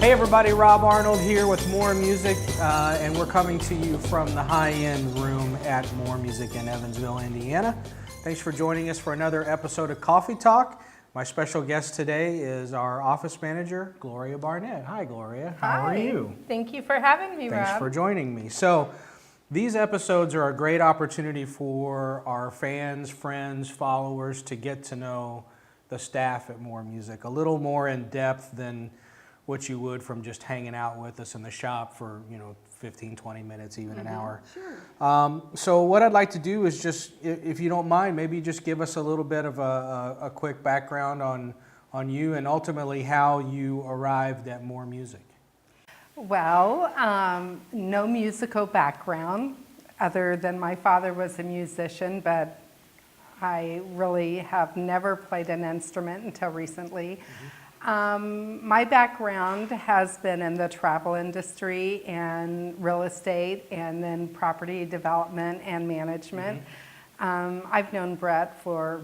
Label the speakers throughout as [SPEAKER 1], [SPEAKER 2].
[SPEAKER 1] Hey everybody, Rob Arnold here with More Music, and we're coming to you from the high-end room at More Music in Evansville, Indiana. Thanks for joining us for another episode of Coffee Talk. My special guest today is our office manager, Gloria Barnett. Hi, Gloria. How are you?
[SPEAKER 2] Thank you for having me, Rob.
[SPEAKER 1] Thanks for joining me. So, these episodes are a great opportunity for our fans, friends, followers to get to know the staff at More Music a little more in depth than what you would from just hanging out with us in the shop for, 15, 20 minutes, even an hour.
[SPEAKER 2] Sure.
[SPEAKER 1] So what I'd like to do is just, if you don't mind, maybe just give us a little bit of a quick background on you and ultimately how you arrived at More Music.
[SPEAKER 2] Well, no musical background other than my father was a musician, but I really have never played an instrument until recently. My background has been in the travel industry and real estate and then property development and management. I've known Brett for,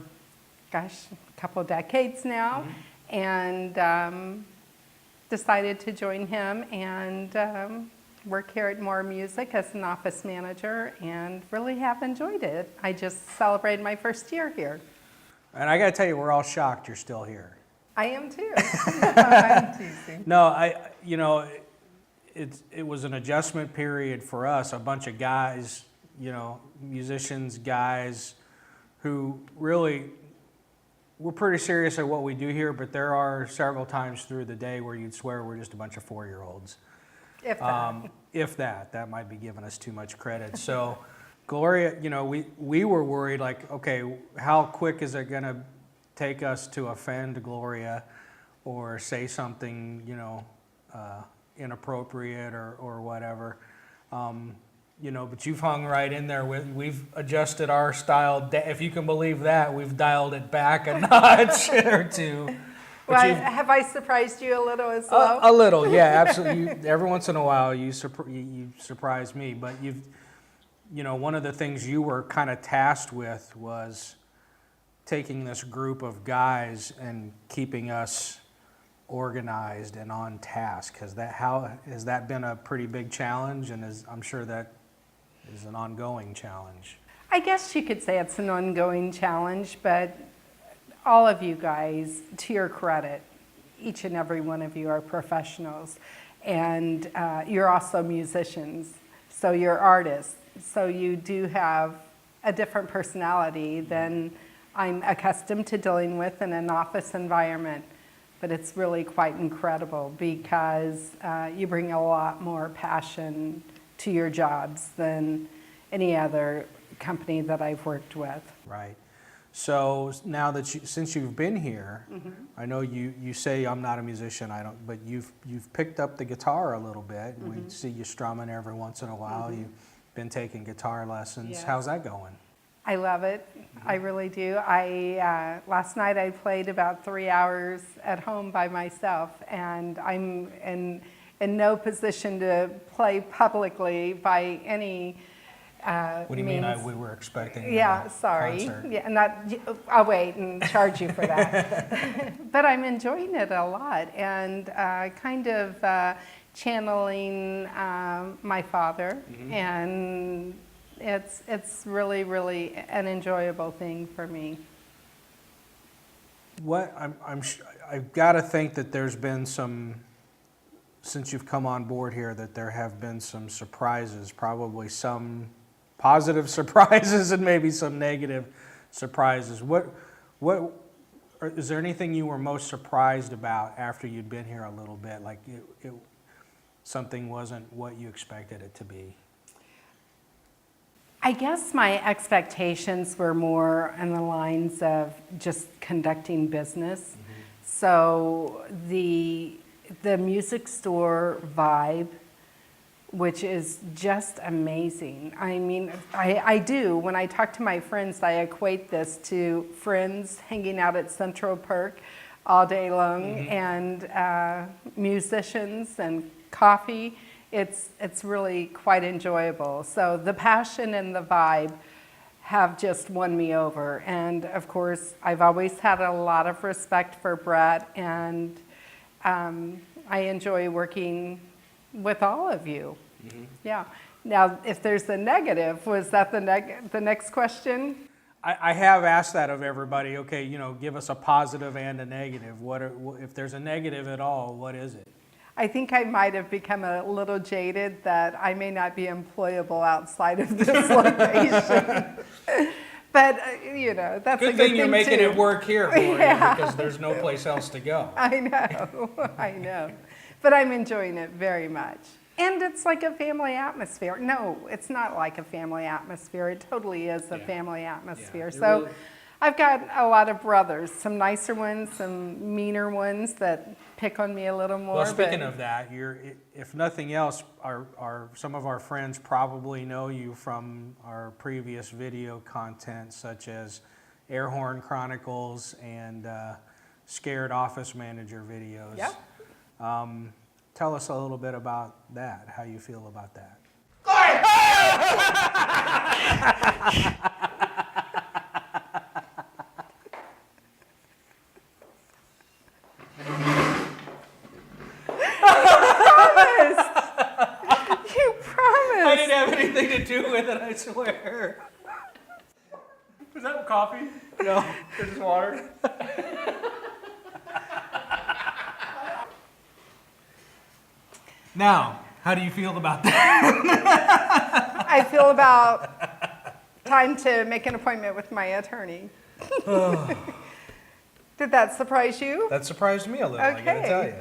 [SPEAKER 2] a couple decades now, and decided to join him and work here at More Music as an office manager and really have enjoyed it. I just celebrated my first year here.
[SPEAKER 1] And I got to tell you, we're all shocked you're still here.
[SPEAKER 2] I am too. I'm teasing.
[SPEAKER 1] No, it was an adjustment period for us. A bunch of guys, musicians, guys, who really, we're pretty serious at what we do here. But there are several times through the day where you'd swear we're just a bunch of 4-year-olds.
[SPEAKER 2] If that.
[SPEAKER 1] That might be giving us too much credit. So, Gloria, we were worried, like, okay, how quick is it going to take us to offend Gloria or say something, inappropriate or whatever. But you've hung right in there. We've adjusted our style. If you can believe that, we've dialed it back a notch or two.
[SPEAKER 2] Well, have I surprised you a little as well?
[SPEAKER 1] A little, yeah, absolutely. Every once in a while, you surprise me. But one of the things you were kind of tasked with was taking this group of guys and keeping us organized and on task. Has that been a pretty big challenge? And I'm sure that is an ongoing challenge.
[SPEAKER 2] I guess you could say it's an ongoing challenge, but all of you guys, to your credit, each and every one of you are professionals, and you're also musicians, so you're artists, so you do have a different personality than I'm accustomed to dealing with in an office environment. But it's really quite incredible because you bring a lot more passion to your jobs than any other company that I've worked with.
[SPEAKER 1] Right. So now that since you've been here, I know you say I'm not a musician. But you've picked up the guitar a little bit. We see you strumming every once in a while. You've been taking guitar lessons.
[SPEAKER 2] Yes.
[SPEAKER 1] How's that going?
[SPEAKER 2] I love it. I really do. Last night I played about 3 hours at home by myself, and I'm in no position to play publicly by any
[SPEAKER 1] What do you
[SPEAKER 2] means.
[SPEAKER 1] mean? We were expecting
[SPEAKER 2] Sorry.
[SPEAKER 1] concert.
[SPEAKER 2] Yeah, I'll wait and charge you for that. But I'm enjoying it a lot, and kind of channeling my father, and it's really, really an enjoyable thing for me.
[SPEAKER 1] I've got to think that there's been some, since you've come on board here, that there have been some surprises, probably some positive surprises and maybe some negative surprises. Is there anything you were most surprised about after you'd been here a little bit, like something wasn't what you expected it to be?
[SPEAKER 2] I guess my expectations were more in the lines of just conducting business. So the music store vibe, which is just amazing. I mean, I do. When I talk to my friends, I equate this to friends hanging out at Central Park all day long and musicians and coffee. It's really quite enjoyable. So the passion and the vibe have just won me over. And of course, I've always had a lot of respect for Brett, and I enjoy working with all of you. Yeah. Now, if there's a negative, was that the next question?
[SPEAKER 1] I have asked that of everybody. Okay, give us a positive and a negative. If there's a negative at all, what is it?
[SPEAKER 2] I think I might have become a little jaded that I may not be employable outside of this location. But, that's
[SPEAKER 1] Good
[SPEAKER 2] a good
[SPEAKER 1] thing you're making
[SPEAKER 2] too.
[SPEAKER 1] it work here, Gloria,
[SPEAKER 2] Yeah.
[SPEAKER 1] because there's no place else to go.
[SPEAKER 2] I know. But I'm enjoying it very much. And it's like a family atmosphere. No, it's not like a family atmosphere. It totally is a family atmosphere.
[SPEAKER 1] Yeah,
[SPEAKER 2] So
[SPEAKER 1] really...
[SPEAKER 2] I've got a lot of brothers, some nicer ones, some meaner ones that pick on me a little more.
[SPEAKER 1] Well, speaking of that, if nothing else, some of our friends probably know you from our previous video content, such as Air Horn Chronicles and Scared Office Manager videos.
[SPEAKER 2] Yep.
[SPEAKER 1] Tell us a little bit about that, how you feel about that.
[SPEAKER 2] You promised.
[SPEAKER 1] I didn't have anything to do with it, I swear.
[SPEAKER 3] Is that coffee?
[SPEAKER 1] No.
[SPEAKER 3] Or just water?
[SPEAKER 1] Now, how do you feel about that?
[SPEAKER 2] I feel about time to make an appointment with my attorney. Did that surprise you?
[SPEAKER 1] That surprised me a little, I gotta
[SPEAKER 2] Okay.
[SPEAKER 1] tell you.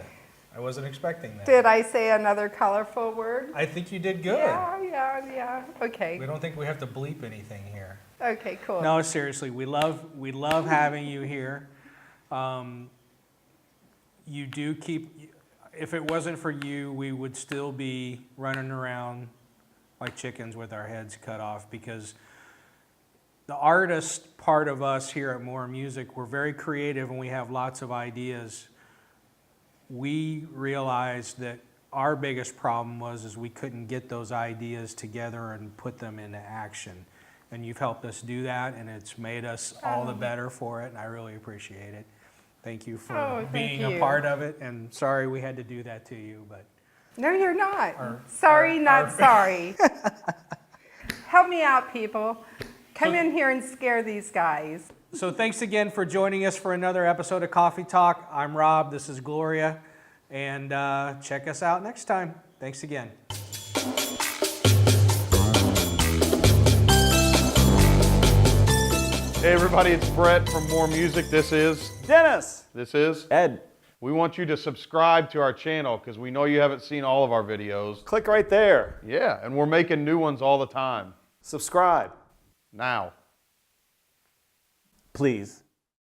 [SPEAKER 1] I wasn't expecting that.
[SPEAKER 2] Did I say another colorful word?
[SPEAKER 1] I think you did good.
[SPEAKER 2] Yeah. Okay.
[SPEAKER 1] We don't think we have to bleep anything here.
[SPEAKER 2] Okay, cool.
[SPEAKER 1] No, seriously, we love having you here. You do keep, if it wasn't for you, we would still be running around like chickens with our heads cut off, because the artist part of us here at More Music, we're very creative and we have lots of ideas. We realized that our biggest problem is we couldn't get those ideas together and put them into action. And you've helped us do that, and it's made us all the better for it, and I really appreciate it. Thank you for
[SPEAKER 2] thank
[SPEAKER 1] being
[SPEAKER 2] you.
[SPEAKER 1] a part of it, and sorry we had to do that to you, but
[SPEAKER 2] No, you're not. Sorry, not sorry. Help me out, people. Come in here and scare these guys.
[SPEAKER 1] so thanks again for joining us for another episode of Coffee Talk. I'm Rob, this is Gloria, and check us out next time. Thanks again.
[SPEAKER 4] Hey everybody, it's Brett from More Music. This is
[SPEAKER 3] Dennis!
[SPEAKER 4] Ed. We want you to subscribe to our channel because we know you haven't seen all of our videos.
[SPEAKER 3] Click right there.
[SPEAKER 4] Yeah, and we're making new ones all the time.
[SPEAKER 3] Subscribe.
[SPEAKER 4] Now.
[SPEAKER 3] Please.